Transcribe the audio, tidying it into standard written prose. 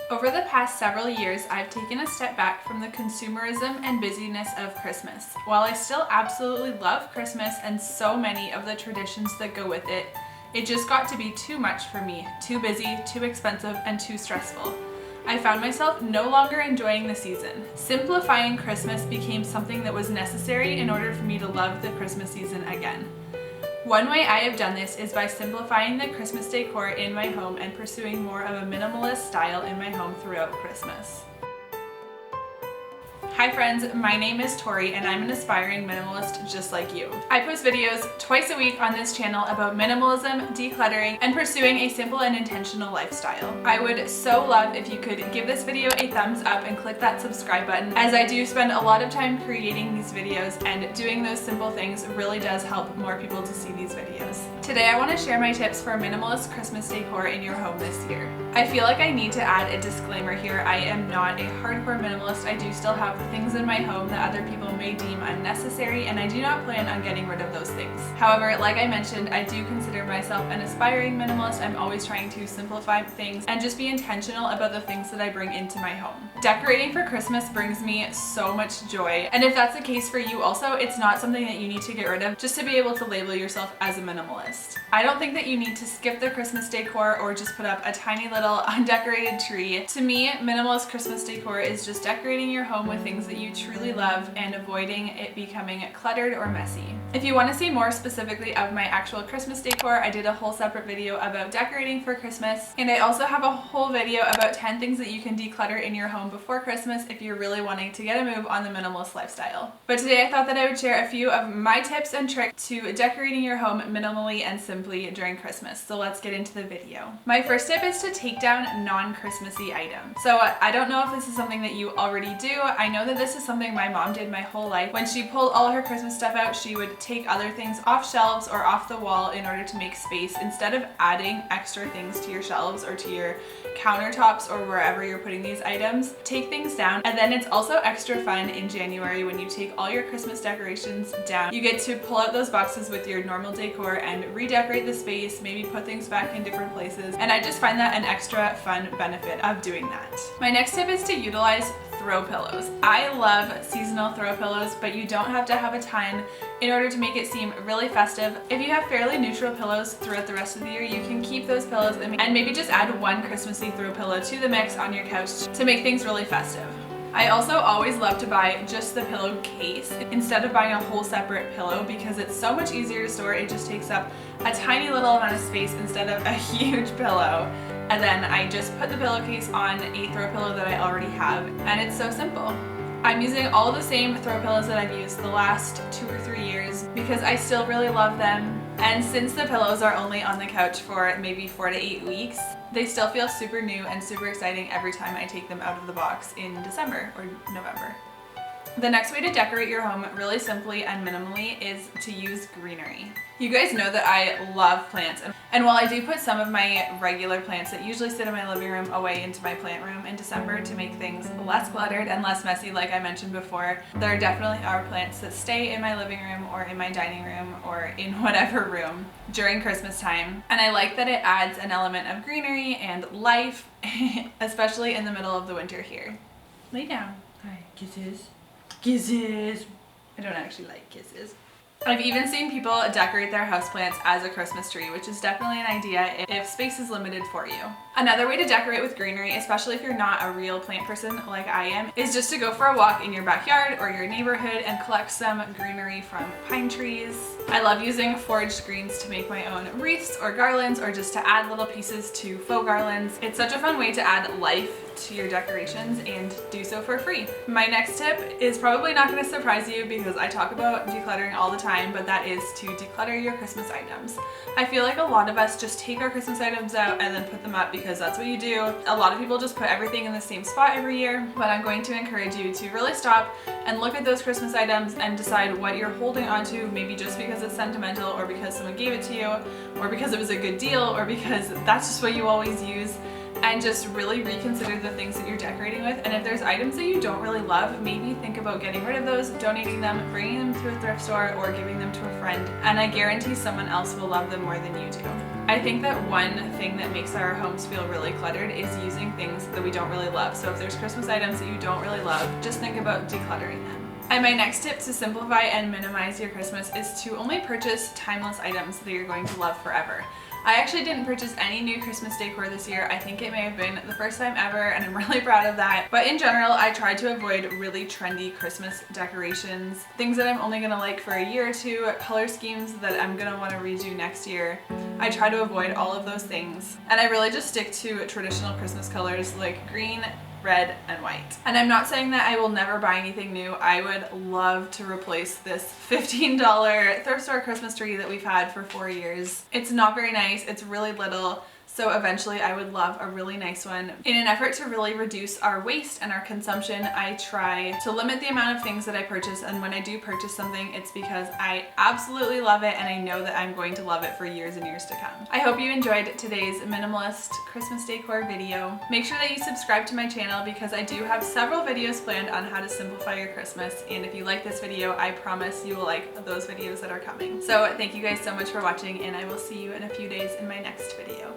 Over the past several years, I've taken a step back from the consumerism and busyness of Christmas. While I still absolutely love Christmas and so many of the traditions that go with it, it just got to be too much for me, too busy, too expensive, and too stressful. I found myself no longer enjoying the season. Simplifying Christmas became something that was necessary in order for me to love the Christmas season again. One way I have done this is by simplifying the Christmas decor in my home and pursuing more of a minimalist style in my home throughout Christmas. Hi friends, my name is Tori and I'm an aspiring minimalist just like you. I post videos twice a week on this channel about minimalism, decluttering, and pursuing a simple and intentional lifestyle. I would so love if you could give this video a thumbs up and click that subscribe button, as I do spend a lot of time creating these videos, and doing those simple things really does help more people to see these videos. Today I want to share my tips for minimalist Christmas decor in your home this year. I feel like I need to add a disclaimer here. I am not a hardcore minimalist. I do still have things in my home that other people may deem unnecessary, and I do not plan on getting rid of those things. However, like I mentioned, I do consider myself an aspiring minimalist. I'm always trying to simplify things and just be intentional about the things that I bring into my home. Decorating for Christmas brings me so much joy, and if that's the case for you also, it's not something that you need to get rid of just to be able to label yourself as a minimalist. I don't think that you need to skip the Christmas decor or just put up a tiny little undecorated tree. To me, minimalist Christmas decor is just decorating your home with things that you truly love and avoiding it becoming cluttered or messy. If you want to see more specifically of my actual Christmas decor, I did a whole separate video about decorating for Christmas, and I also have a whole video about 10 things that you can declutter in your home before Christmas if you're really wanting to get a move on the minimalist lifestyle. But today I thought that I would share a few of my tips and tricks to decorating your home minimally and simply during Christmas. So let's get into the video. My first tip is to take down non-Christmassy items. So I don't know if this is something that you already do. I know that this is something my mom did my whole life. When she pulled all her Christmas stuff out, she would take other things off shelves or off the wall in order to make space, instead of adding extra things to your shelves or to your countertops or wherever you're putting these items. Take things down, and then it's also extra fun in January when you take all your Christmas decorations down. You get to pull out those boxes with your normal decor and redecorate the space, maybe put things back in different places, and I just find that an extra fun benefit of doing that. My next tip is to utilize throw pillows. I love seasonal throw pillows, but you don't have to have a ton in order to make it seem really festive. If you have fairly neutral pillows throughout the rest of the year, you can keep those pillows and maybe just add one Christmassy throw pillow to the mix on your couch to make things really festive. I also always love to buy just the pillowcase instead of buying a whole separate pillow, because it's so much easier to store. It just takes up a tiny little amount of space instead of a huge pillow. And then I just put the pillowcase on a throw pillow that I already have, and it's so simple. I'm using all the same throw pillows that I've used the last 2 or 3 years because I still really love them. And since the pillows are only on the couch for maybe 4 to 8 weeks, they still feel super new and super exciting every time I take them out of the box in December or November. The next way to decorate your home really simply and minimally is to use greenery. You guys know that I love plants, and while I do put some of my regular plants that usually sit in my living room away into my plant room in December to make things less cluttered and less messy, like I mentioned before, there definitely are plants that stay in my living room or in my dining room or in whatever room during Christmas time. And I like that it adds an element of greenery and life, especially in the middle of the winter here. Lay down. Hi, kisses. Kisses. I don't actually like kisses. I've even seen people decorate their houseplants as a Christmas tree, which is definitely an idea if space is limited for you. Another way to decorate with greenery, especially if you're not a real plant person like I am, is just to go for a walk in your backyard or your neighborhood and collect some greenery from pine trees. I love using foraged greens to make my own wreaths or garlands, or just to add little pieces to faux garlands. It's such a fun way to add life to your decorations and do so for free. My next tip is probably not going to surprise you because I talk about decluttering all the time, but that is to declutter your Christmas items. I feel like a lot of us just take our Christmas items out and then put them up because that's what you do. A lot of people just put everything in the same spot every year, but I'm going to encourage you to really stop and look at those Christmas items and decide what you're holding onto, maybe just because it's sentimental or because someone gave it to you or because it was a good deal or because that's just what you always use. And just really reconsider the things that you're decorating with. And if there's items that you don't really love, maybe think about getting rid of those, donating them, bringing them to a thrift store, or giving them to a friend. And I guarantee someone else will love them more than you do. I think that one thing that makes our homes feel really cluttered is using things that we don't really love. So if there's Christmas items that you don't really love, just think about decluttering them. And my next tip to simplify and minimize your Christmas is to only purchase timeless items that you're going to love forever. I actually didn't purchase any new Christmas decor this year. I think it may have been the first time ever, and I'm really proud of that. But in general, I tried to avoid really trendy Christmas decorations, things that I'm only gonna like for a year or two, color schemes that I'm gonna wanna redo next year. I try to avoid all of those things, and I really just stick to traditional Christmas colors like green, red, and white. And I'm not saying that I will never buy anything new. I would love to replace this $15 thrift store Christmas tree that we've had for 4 years. It's not very nice, it's really little. So eventually I would love a really nice one. In an effort to really reduce our waste and our consumption, I try to limit the amount of things that I purchase, and when I do purchase something, it's because I absolutely love it and I know that I'm going to love it for years and years to come. I hope you enjoyed today's minimalist Christmas decor video. Make sure that you subscribe to my channel because I do have several videos planned on how to simplify your Christmas, and if you like this video, I promise you will like those videos that are coming. So thank you guys so much for watching, and I will see you in a few days in my next video.